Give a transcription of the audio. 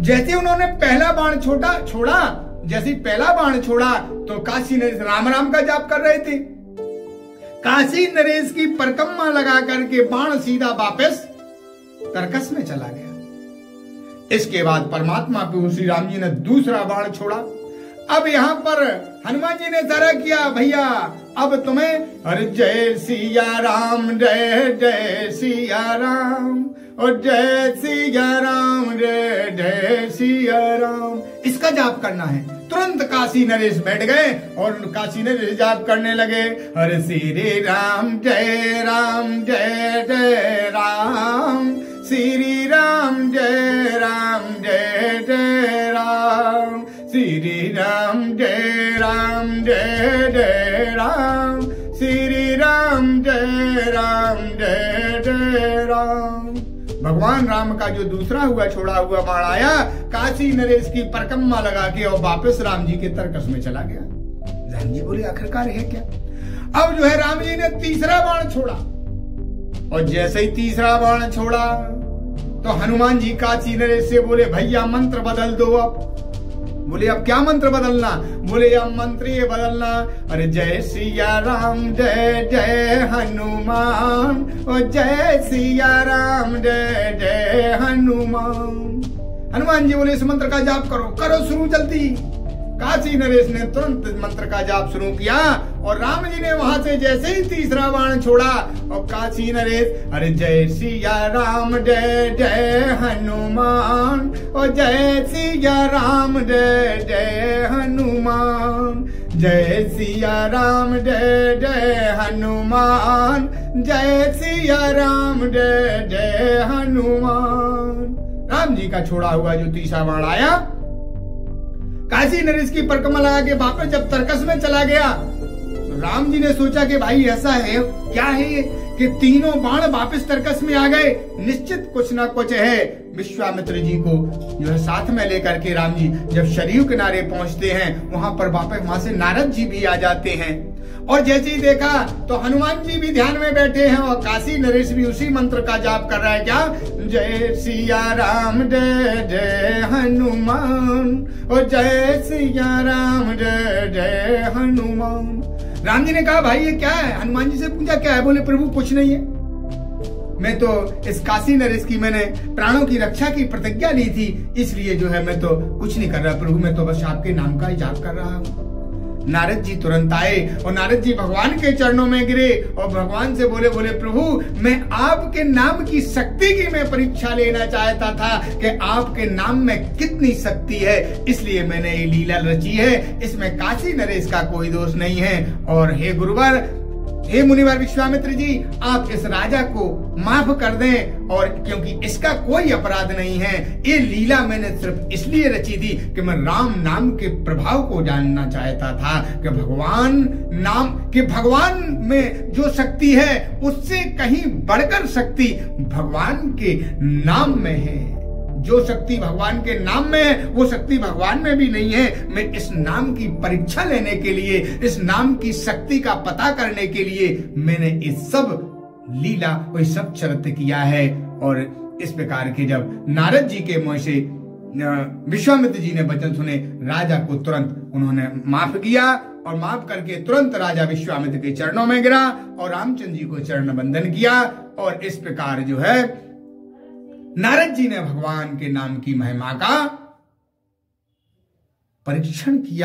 जैसे उन्होंने पहला बाण छोड़ा, जैसे पहला बाण छोड़ा तो काशी नरेश राम राम का जाप कर रहे थे। काशी नरेश की परिक्रमा लगा करके बाण सीधा वापस तरकस में चला गया। इसके बाद परमात्मा प्रभु श्री राम जी ने दूसरा बाण छोड़ा। अब यहां पर हनुमान जी ने इशारा किया, भैया अब तुम्हें, अरे जय सिया राम, जय जय सिया राम, और जय सिया राम, जय जय सिया राम, इसका जाप करना है। तुरंत काशी नरेश बैठ गए और काशी नरेश जाप करने लगे, हरे श्री राम जय राम, जय जय राम, श्री राम जय राम, जय जय राम, श्री राम जय राम, जय जय राम, श्री राम जय राम, जय जय राम। भगवान राम का जो दूसरा हुआ छोड़ा हुआ बाण आया, काशी नरेश की परिक्रमा लगा के और वापस राम जी के तरकस में चला गया। राम जी बोले आखिरकार है क्या। अब जो है राम जी ने तीसरा बाण छोड़ा, और जैसे ही तीसरा बाण छोड़ा तो हनुमान जी काशी नरेश से बोले, भैया मंत्र बदल दो। अब बोले अब क्या मंत्र बदलना। बोले अब मंत्र ये बदलना, अरे जय सिया राम, जय जय हनुमान, और जय सिया राम, जय जय हनुमान। हनुमान जी बोले इस मंत्र का जाप करो शुरू जल्दी। काशी नरेश ने तुरंत मंत्र का जाप शुरू किया, और राम जी ने वहां से जैसे ही तीसरा बाण छोड़ा, और काशी नरेश, अरे जय सिया राम, जय जय हनुमान, और जय सिया राम, जय जय हनुमान, जय सिया राम, जय जय हनुमान, जय सिया राम, जय जय हनुमान। राम जी का छोड़ा हुआ जो तीसरा बाण आया, काशी नरेश की परिक्रमा लगा के वापस जब तरकस में चला गया, राम जी ने सोचा कि भाई ऐसा है क्या है कि तीनों बाण वापस तरकस में आ गए, निश्चित कुछ ना कुछ है। विश्वामित्र जी को जो है साथ में लेकर के राम जी जब सरयू किनारे पहुंचते हैं, वहां पर वापस वहां से नारद जी भी आ जाते हैं, और जैसे ही देखा तो हनुमान जी भी ध्यान में बैठे हैं, और काशी नरेश भी उसी मंत्र का जाप कर रहा है, क्या, जय सिया राम, जय जय हनुमान, और जय सिया राम, जय जय हनुमान। राम जी ने कहा भाई ये क्या है। हनुमान जी से पूछा क्या है। बोले प्रभु कुछ नहीं है, मैं तो इस काशी नरेश की मैंने प्राणों की रक्षा की प्रतिज्ञा ली थी, इसलिए जो है मैं तो कुछ नहीं कर रहा प्रभु, मैं तो बस आपके नाम का ही जाप कर रहा हूँ। नारद जी तुरंत आए और नारद जी भगवान के चरणों में गिरे और भगवान से बोले प्रभु मैं आपके नाम की शक्ति की मैं परीक्षा लेना चाहता था कि आपके नाम में कितनी शक्ति है, इसलिए मैंने ये लीला रची है, इसमें काशी नरेश का कोई दोष नहीं है। और हे गुरुवर, हे मुनिवर विश्वामित्र जी, आप इस राजा को माफ कर दें, और क्योंकि इसका कोई अपराध नहीं है, ये लीला मैंने सिर्फ इसलिए रची थी कि मैं राम नाम के प्रभाव को जानना चाहता था कि भगवान में जो शक्ति है उससे कहीं बढ़कर शक्ति भगवान के नाम में है। जो शक्ति भगवान के नाम में है वो शक्ति भगवान में भी नहीं है। मैं इस नाम की परीक्षा लेने के लिए, इस नाम की शक्ति का पता करने के लिए मैंने इस सब लीला और इस सब चरित्र किया है। और इस प्रकार के जब नारद जी के मुंह से विश्वामित्र जी ने वचन सुने, राजा को तुरंत उन्होंने माफ किया, और माफ करके तुरंत राजा विश्वामित्र के चरणों में गिरा और रामचंद्र जी को चरण बंदन किया। और इस प्रकार जो है नारद जी ने भगवान के नाम की महिमा का परीक्षण किया।